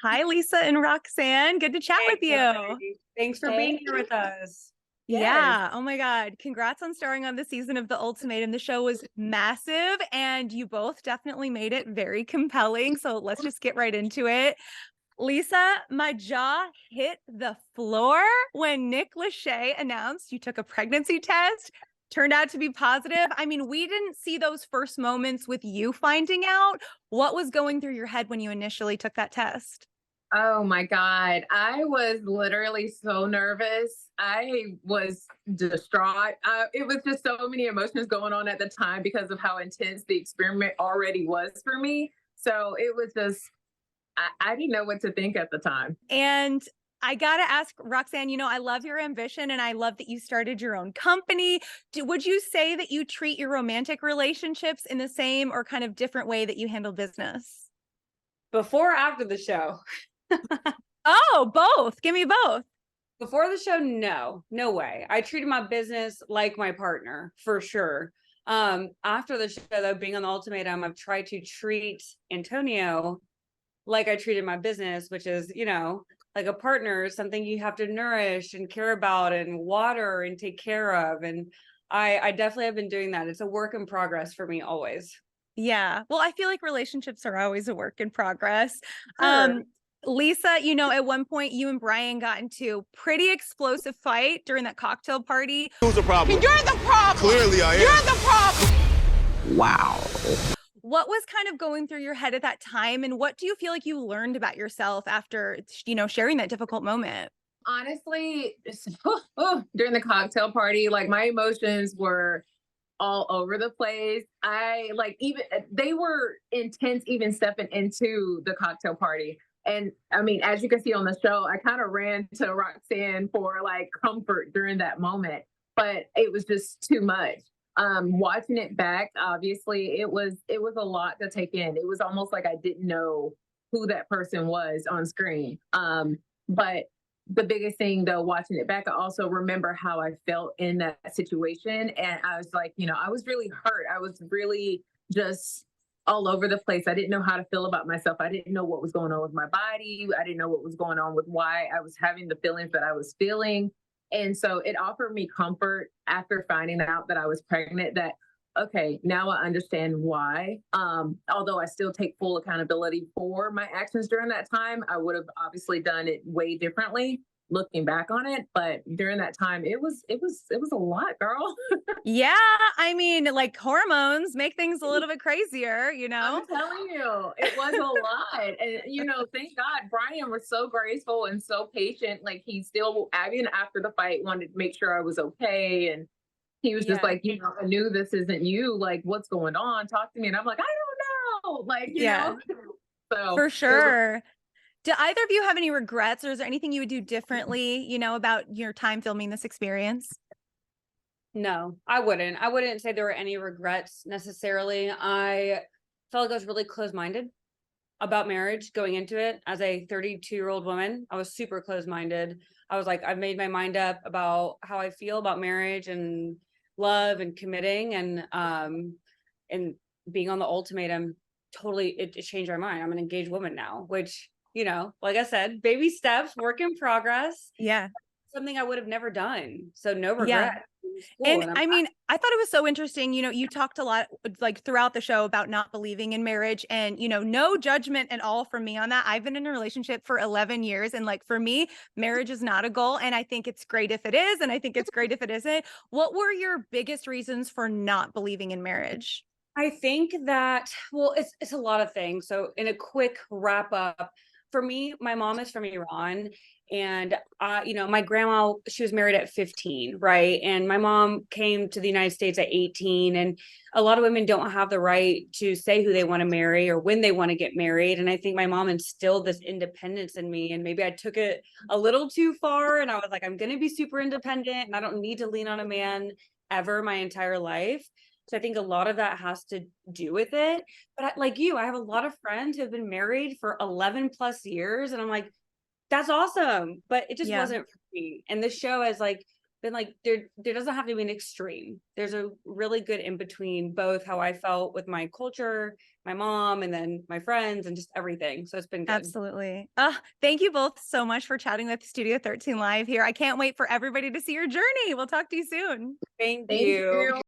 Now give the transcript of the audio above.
Hi, Lisa and Roxanne. Good to chat Hey, with you. Carly. Thanks for being Hey. here with us. Yes. Yeah. Oh my God. Congrats on starring on the season of The Ultimatum. The show was massive and you both definitely made it very compelling. So let's just get right into it. Lisa, my jaw hit the floor when Nick Lachey announced you took a pregnancy test. Turned out to be positive. I mean, we didn't see those first moments with you finding out. What was going through your head when you initially took that test? Oh my God. I was literally so nervous. I was distraught. It was just so many emotions going on at the time because of how intense the experiment already was for me. So it was just, I didn't know what to think at the time. And I got to ask Roxanne, I love your ambition and I love that you started your own company. Would you say that you treat your romantic relationships in the same or kind of different way that you handle business? Before or after the show? Oh, both. Give me both. Before the show, no way. I treated my business like my partner for sure. After the show, though, being on the ultimatum, I've tried to treat Antonio like I treated my business, which is, like a partner, something you have to nourish and care about and water and take care of. And I definitely have been doing that. It's a work in progress for me always. Yeah. Well, I feel like relationships are always a work in progress. Sure. Lisa, at one point you and Brian got into pretty explosive fight during that cocktail party. Who's the problem? You're the problem. Clearly I am. You're the problem. Wow. What was kind of going through your head at that time? And what do you feel like you learned about yourself after, sharing that difficult moment? Honestly, during the cocktail party, like my emotions were all over the place. I like even they were intense even stepping into the cocktail party. And I mean, as you can see on the show, I kind of ran to Roxanne for like comfort during that moment, but it was just too much. Watching it back, obviously, it was a lot to take in. It was almost like I didn't know who that person was on screen. But the biggest thing though, watching it back, I also remember how I felt in that situation. And I was like, I was really hurt. I was really just all over the place. I didn't know how to feel about myself. I didn't know what was going on with my body. I didn't know what was going on with why I was having the feelings that I was feeling. And so it offered me comfort after finding out that I was pregnant that, okay, now I understand why. Although I still take full accountability for my actions during that time, I would have obviously done it way differently looking back on it. But during that time, it was a lot, girl. Yeah, I mean, like hormones make things a little bit crazier, I'm telling you, it was a lot. And, thank God Brian was so graceful and so patient. Like he still, even after the fight, wanted to make sure I was okay. And he was just Yeah. like, I knew this isn't you. Like, what's going on? Talk to me. And I'm like, I don't know. Like, Yeah, So for it was, sure. Do either of you have any regrets or is there anything you would do differently, about your time filming this experience? No, I wouldn't. I wouldn't say there were any regrets necessarily. I felt like I was really close-minded about marriage going into it. As a 32-year-old woman, I was super close-minded. I was like, I've made my mind up about how I feel about marriage and love and committing and being on the ultimatum. Totally, it changed my mind. I'm an engaged woman now, which, like I said, baby steps, work in progress, Yeah. something I would have never done. So no Yeah. regret. Cool. And And I'm I mean, I thought it was so interesting. You talked a lot like throughout the show about not believing in marriage and, no judgment at all from me on that. I've been in a relationship for 11 years. And like for me, marriage is not a goal. And I think it's great if it is. And I think it's great if it isn't. What were your biggest reasons for not believing in marriage? I think that, well, it's a lot of things. So in a quick wrap up, for me, my mom is from Iran and my grandma, she was married at 15, right? And my mom came to the United States at 18 and a lot of women don't have the right to say who they want to marry or when they want to get married. And I think my mom instilled this independence in me and maybe I took it a little too far and I was like, I'm going to be super independent and I don't need to lean on a man ever my entire life. So I think a lot of that has to do with it. But like you, I have a lot of friends who have been married for 11 plus years. And I'm like, that's awesome. But it just Yeah. wasn't for me. And this show has like been like, there doesn't have to be an extreme. There's a really good in between, both how I felt with my culture, my mom, and then my friends, and just everything. So it's been good. Absolutely. Thank you both so much for chatting with Studio 13 Live here. I can't wait for everybody to see your journey. We'll talk to you soon. Thank Thank you. you.